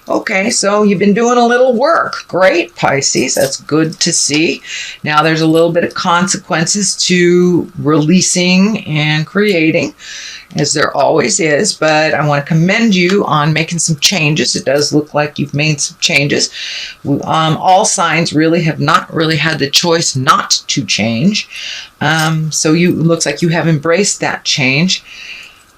Okay, so you've been doing a little work. Great, Pisces. That's good to see. Now there's a little bit of consequences to releasing and creating, as there always is, but I want to commend you on making some changes. It does look like you've made some changes. All signs really have not really had the choice not to change. So looks like you have embraced that change.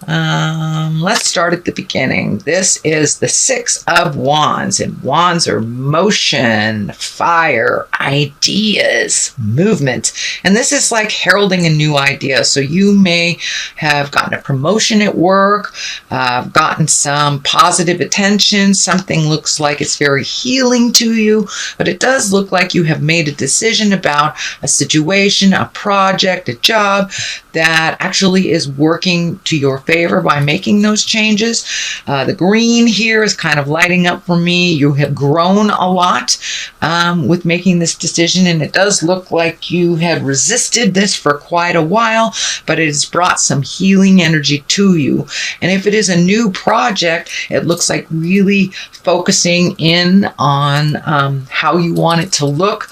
Let's start at the beginning. This is the Six of Wands, and wands are motion, fire, ideas, movement. And this is like heralding a new idea. So you may have gotten a promotion at work, gotten some positive attention. Something looks like it's very healing to you, but it does look like you have made a decision about a situation, a project, a job that actually is working to your favor by making those changes. The green here is kind of lighting up for me. You have grown a lot with making this decision, and it does look like you had resisted this for quite a while, but it has brought some healing energy to you. And if it is a new project, it looks like really focusing in on how you want it to look,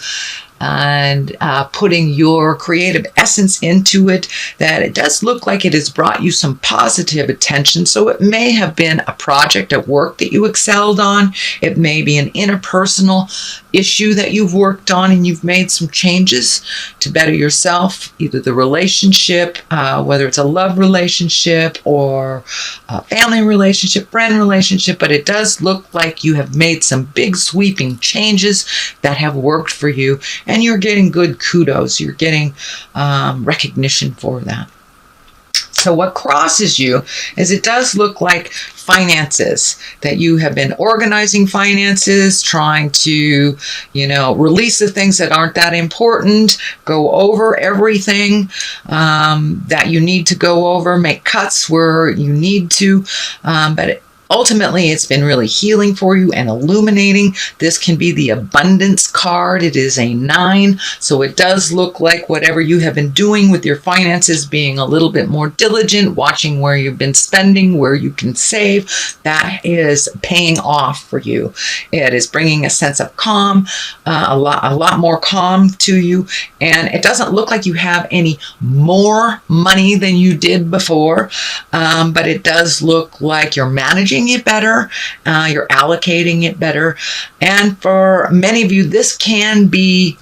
and putting your creative essence into it, that it does look like it has brought you some positive attention. So it may have been a project at work that you excelled on. It may be an interpersonal issue that you've worked on and you've made some changes to better yourself, either the relationship, whether it's a love relationship or a family relationship, friend relationship, but it does look like you have made some big sweeping changes that have worked for you, and you're getting good kudos. You're getting recognition for that. So what crosses you is it does look like finances, that you have been organizing finances, trying to, release the things that aren't that important, go over everything that you need to go over, make cuts where you need to, but ultimately, it's been really healing for you and illuminating. This can be the abundance card. It is a 9. So it does look like whatever you have been doing with your finances, being a little bit more diligent, watching where you've been spending, where you can save, that is paying off for you. It is bringing a sense of calm, a lot more calm to you. And it doesn't look like you have any more money than you did before, but it does look like you're managing it better, you're allocating it better. And for many of you, this can be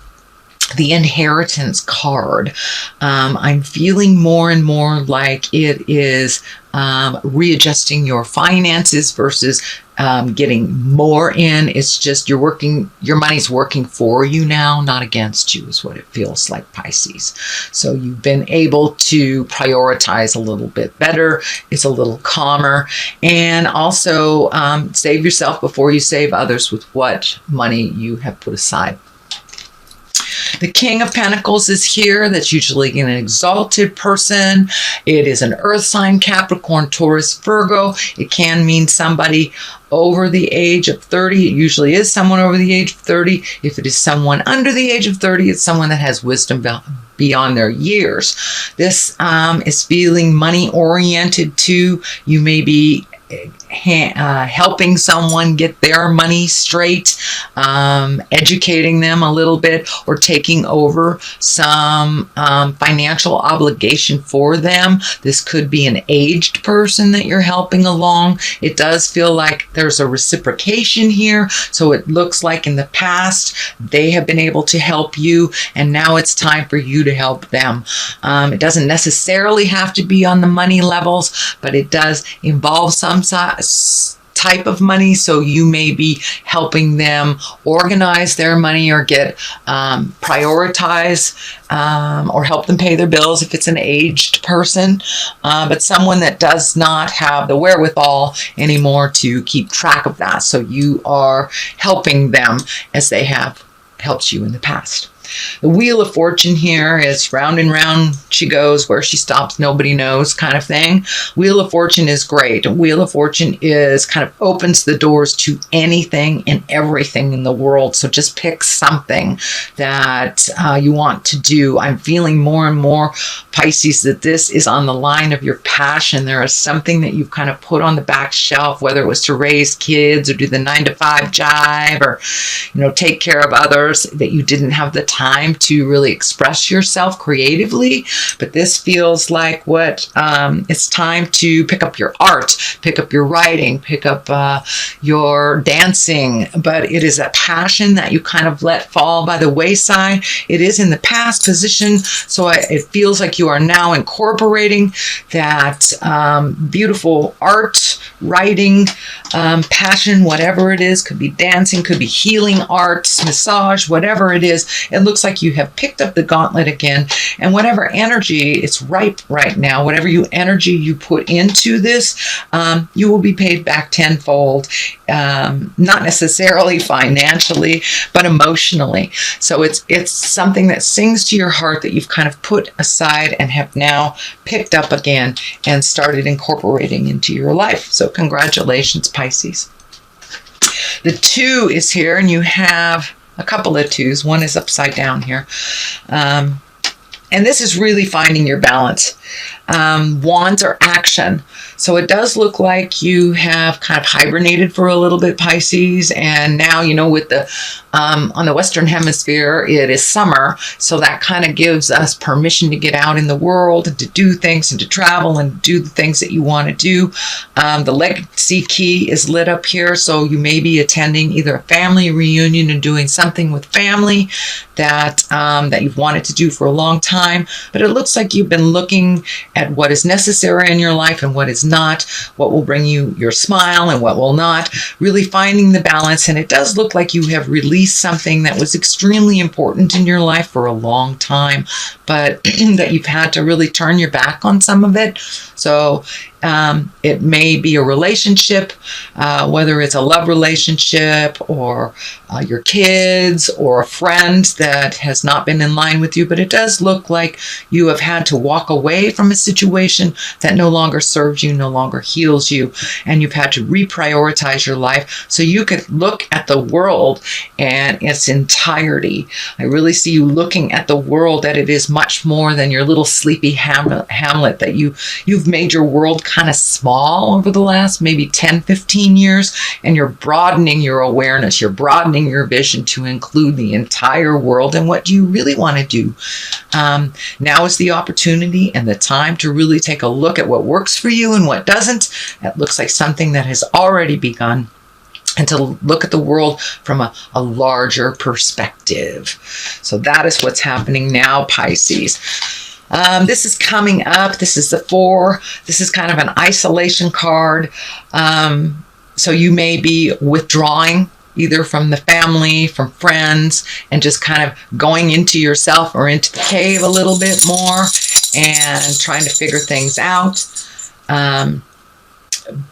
the inheritance card. I'm feeling more and more like it is readjusting your finances versus getting more in. It's just your money's working for you now, not against you, is what it feels like, Pisces. So you've been able to prioritize a little bit better. It's a little calmer. And also save yourself before you save others with what money you have put aside. The King of Pentacles is here. That's usually an exalted person. It is an earth sign, Capricorn, Taurus, Virgo. It can mean somebody over the age of 30. It usually is someone over the age of 30. If it is someone under the age of 30, it's someone that has wisdom beyond their years. This is feeling money oriented too. You may be helping someone get their money straight, educating them a little bit, or taking over some financial obligation for them. This could be an aged person that you're helping along. It does feel like there's a reciprocation here. So it looks like in the past they have been able to help you, and now it's time for you to help them. It doesn't necessarily have to be on the money levels, but it does involve some type of money. So you may be helping them organize their money, or get prioritize, or help them pay their bills if it's an aged person, but someone that does not have the wherewithal anymore to keep track of that. So you are helping them as they have helped you in the past. The Wheel of Fortune here is round and round she goes, where she stops, nobody knows kind of thing. Wheel of Fortune is great. Wheel of Fortune is kind of opens the doors to anything and everything in the world. So just pick something that you want to do. I'm feeling more and more, Pisces, that this is on the line of your passion. There is something that you've kind of put on the back shelf, whether it was to raise kids or do the 9-to-5 jive or, you know, take care of others, that you didn't have the time to really express yourself creatively. But this feels like what it's time to pick up your art, pick up your writing, pick up your dancing. But it is a passion that you kind of let fall by the wayside. It is in the past position, so it feels like you are now incorporating that beautiful art, writing, passion, whatever it is. Could be dancing, could be healing arts, massage, whatever it is. It looks like you have picked up the gauntlet again, and whatever energy, it's ripe right now. Whatever energy you put into this, you will be paid back tenfold, not necessarily financially, but emotionally. So it's something that sings to your heart that you've kind of put aside and have now picked up again and started incorporating into your life. So congratulations, Pisces. The 2 is here, and you have a couple of 2s. One is upside down here. And this is really finding your balance. Wands are action. So it does look like you have kind of hibernated for a little bit, Pisces. And now, you know, with the, on the Western Hemisphere, it is summer. So that kind of gives us permission to get out in the world and to do things and to travel and do the things that you want to do. The legacy key is lit up here. So you may be attending either a family reunion and doing something with family that, that you've wanted to do for a long time. But it looks like you've been looking at what is necessary in your life and what is not, what will bring you your smile and what will not, really finding the balance. And it does look like you have released something that was extremely important in your life for a long time, but that you've had to really turn your back on some of it. So it may be a relationship, whether it's a love relationship or your kids or a friend that has not been in line with you, but it does look like you have had to walk away from a situation that no longer serves you, no longer heals you, and you've had to reprioritize your life so you could look at the world and its entirety. I really see you looking at the world that it is much more than your little sleepy hamlet that you've made your world kind of small over the last maybe 10, 15 years, and you're broadening your awareness, you're broadening your vision to include the entire world. And what do you really want to do? Now is the opportunity and the time to really take a look at what works for you and what doesn't. It looks like something that has already begun, and to look at the world from a larger perspective. So that is what's happening now, Pisces. This is coming up. This is the 4. This is kind of an isolation card. So you may be withdrawing either from the family, from friends, and just kind of going into yourself or into the cave a little bit more and trying to figure things out.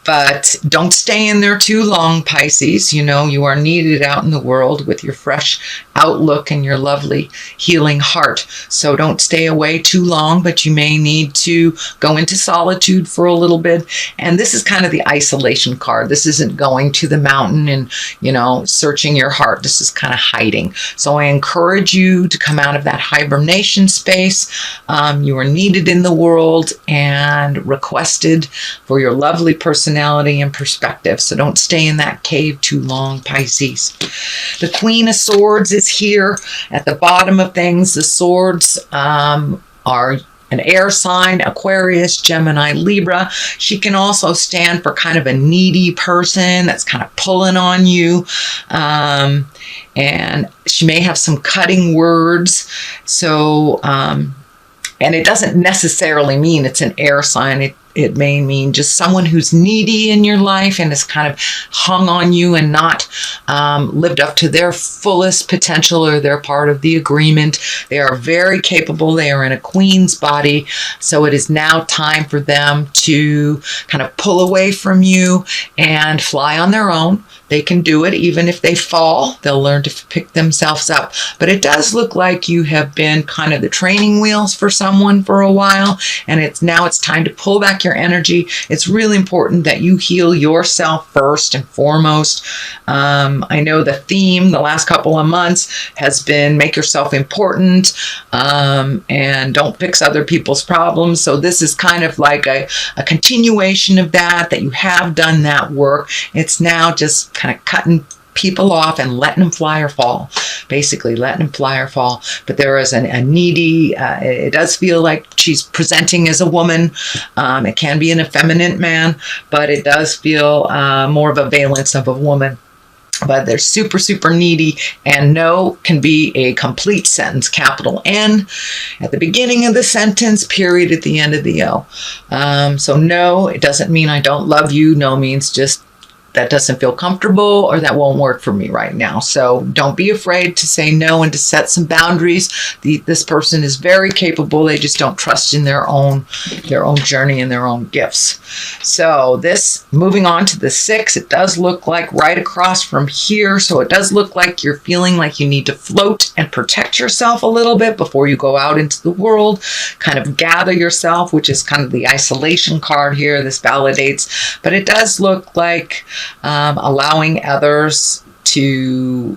But don't stay in there too long, Pisces. You know, you are needed out in the world with your fresh outlook and your lovely healing heart. So don't stay away too long, but you may need to go into solitude for a little bit. And this is kind of the isolation card. This isn't going to the mountain and, you know, searching your heart. This is kind of hiding. So I encourage you to come out of that hibernation space. You are needed in the world and requested for your lovely personality and perspective. So don't stay in that cave too long, Pisces. The Queen of Swords is here at the bottom of things. The swords are an air sign, Aquarius, Gemini, Libra. She can also stand for kind of a needy person that's kind of pulling on you. And she may have some cutting words. So, and it doesn't necessarily mean it's an air sign. It may mean just someone who's needy in your life and has kind of hung on you and not lived up to their fullest potential or their part of the agreement. They are very capable. They are in a queen's body. So it is now time for them to kind of pull away from you and fly on their own. They can do it. Even if they fall, they'll learn to pick themselves up. But it does look like you have been kind of the training wheels for someone for a while, and it's time to pull back your energy. It's really important that you heal yourself first and foremost. I know the theme the last couple of months has been make yourself important and don't fix other people's problems. So this is kind of like a continuation of that you have done that work. It's now just kind of cutting people off and letting them fly or fall, basically letting them fly or fall. But there is a needy, it does feel like she's presenting as a woman. It can be an effeminate man, but it does feel more of a valence of a woman. But they're super, super needy, and no can be a complete sentence, capital N at the beginning of the sentence, period at the end of the O. So no, it doesn't mean I don't love you. No means just that doesn't feel comfortable or that won't work for me right now. So don't be afraid to say no and to set some boundaries. This person is very capable. They just don't trust in their own journey and their own gifts. So this, moving on to the 6, it does look like right across from here. So it does look like you're feeling like you need to float and protect yourself a little bit before you go out into the world, kind of gather yourself, which is kind of the isolation card here. This validates, but it does look like allowing others to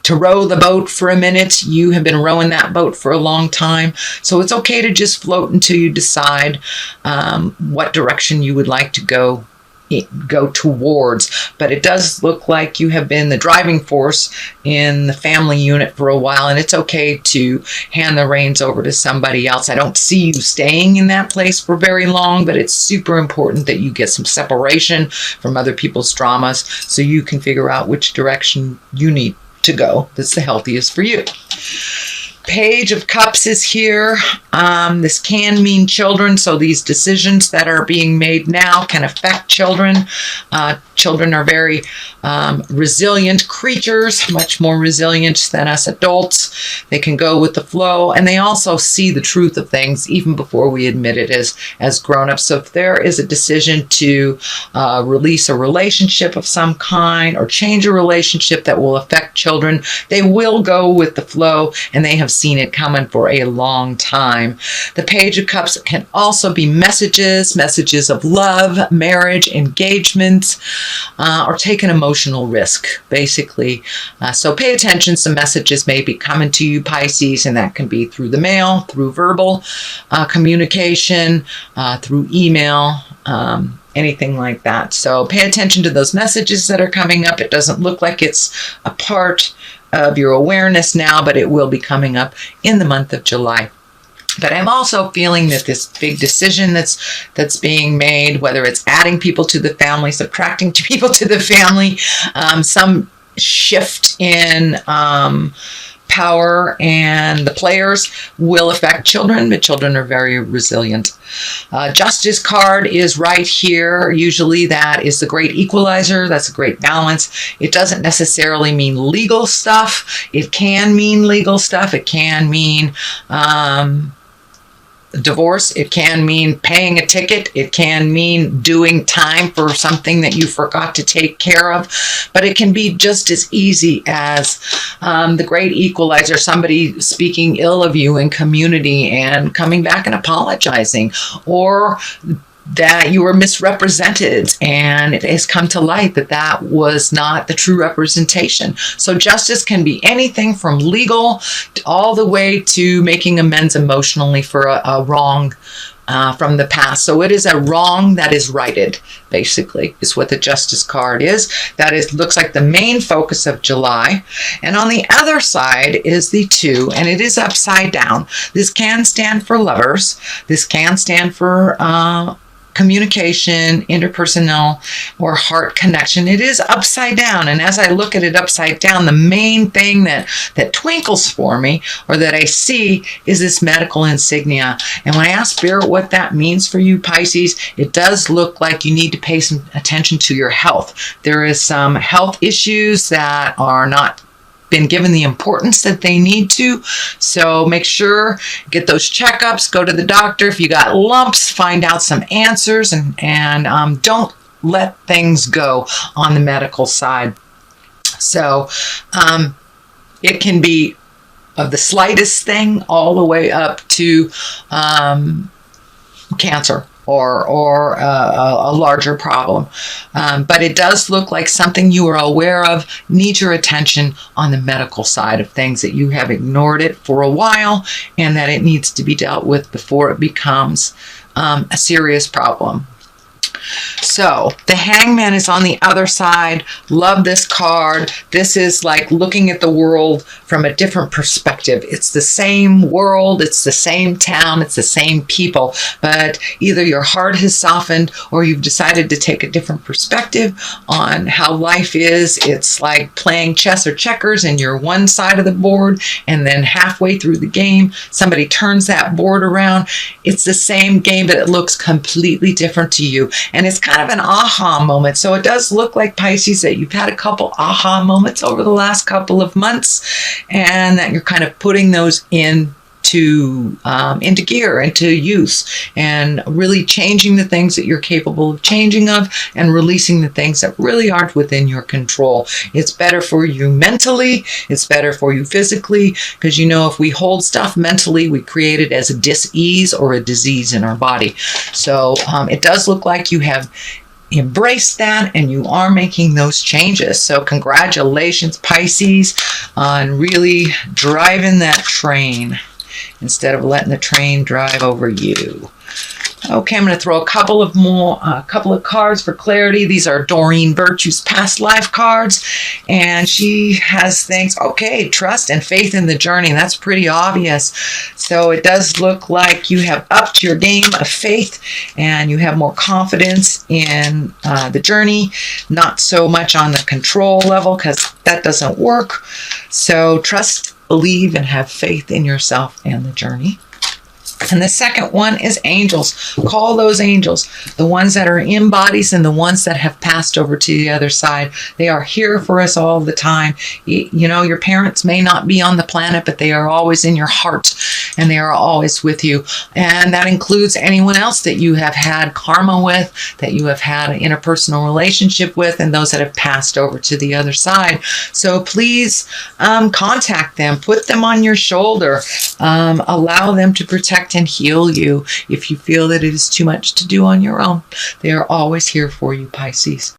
row the boat for a minute. You have been rowing that boat for a long time. So it's okay to just float until you decide what direction you would like to go towards. But it does look like you have been the driving force in the family unit for a while, and it's okay to hand the reins over to somebody else. I don't see you staying in that place for very long, but it's super important that you get some separation from other people's dramas so you can figure out which direction you need to go that's the healthiest for you. Page of Cups is here. This can mean children, so these decisions that are being made now can affect children. Children are very resilient creatures, much more resilient than us adults. They can go with the flow, and they also see the truth of things even before we admit it as grown-ups. So if there is a decision to release a relationship of some kind or change a relationship that will affect children, they will go with the flow, and they have seen it coming for a long time. The Page of Cups can also be messages of love, marriage, engagements, or take an emotional risk, basically. So pay attention. Some messages may be coming to you, Pisces, and that can be through the mail, through verbal communication, through email, anything like that. So pay attention to those messages that are coming up. It doesn't look like it's a part of your awareness now, but it will be coming up in the month of July. But I'm also feeling that this big decision that's being made, whether it's adding people to the family, subtracting people to the family, some shift in power and the players will affect children, but children are very resilient. Justice card is right here. Usually that is the great equalizer. That's a great balance. It doesn't necessarily mean legal stuff. It can mean legal stuff. It can mean divorce. It can mean paying a ticket. It can mean doing time for something that you forgot to take care of. But it can be just as easy as the great equalizer, somebody speaking ill of you in community and coming back and apologizing, or that you were misrepresented and it has come to light that that was not the true representation. So justice can be anything from legal all the way to making amends emotionally for a wrong from the past. So it is a wrong that is righted, basically, is what the Justice card is. That is, looks like the main focus of July. And on the other side is the 2, and it is upside down. This can stand for lovers. This can stand for communication, interpersonal, or heart connection. It is upside down. And as I look at it upside down, the main thing that twinkles for me, or that I see, is this medical insignia. And when I ask Spirit what that means for you, Pisces, it does look like you need to pay some attention to your health. There is some health issues that are not been given the importance that they need to. So make sure, get those checkups, go to the doctor. If you got lumps, find out some answers, and don't let things go on the medical side. So it can be of the slightest thing all the way up to cancer or a larger problem. But it does look like something you are aware of, needs your attention on the medical side of things, that you have ignored it for a while and that it needs to be dealt with before it becomes a serious problem. So the Hangman is on the other side. Love this card. This is like looking at the world from a different perspective. It's the same world, it's the same town, it's the same people, but either your heart has softened or you've decided to take a different perspective on how life is. It's like playing chess or checkers, and you're one side of the board, and then halfway through the game somebody turns that board around. It's the same game, but it looks completely different to you. And it's kind of an aha moment. So it does look like, Pisces, that you've had a couple aha moments over the last couple of months, and that you're kind of putting those into gear, into use, and really changing the things that you're capable of changing of, and releasing the things that really aren't within your control. It's better for you mentally, it's better for you physically, because you know, if we hold stuff mentally, we create it as a dis-ease or a disease in our body. So it does look like you have embraced that, and you are making those changes. So congratulations, Pisces, on really driving that train instead of letting the train drive over you. Okay, I'm going to throw a couple of cards for clarity. These are Doreen Virtue's past life cards, and she has things, okay, trust and faith in the journey. That's pretty obvious. So it does look like you have upped your game of faith, and you have more confidence in the journey, not so much on the control level, because that doesn't work. So trust, believe, and have faith in yourself and the journey. And the second one is angels. Call those angels, the ones that are in bodies and the ones that have passed over to the other side. They are here for us all the time. You know, your parents may not be on the planet, but they are always in your heart, and they are always with you. And that includes anyone else that you have had karma with, that you have had an interpersonal relationship with, and those that have passed over to the other side. So please contact them, put them on your shoulder, allow them to protect and heal you if you feel that it is too much to do on your own. They are always here for you, Pisces.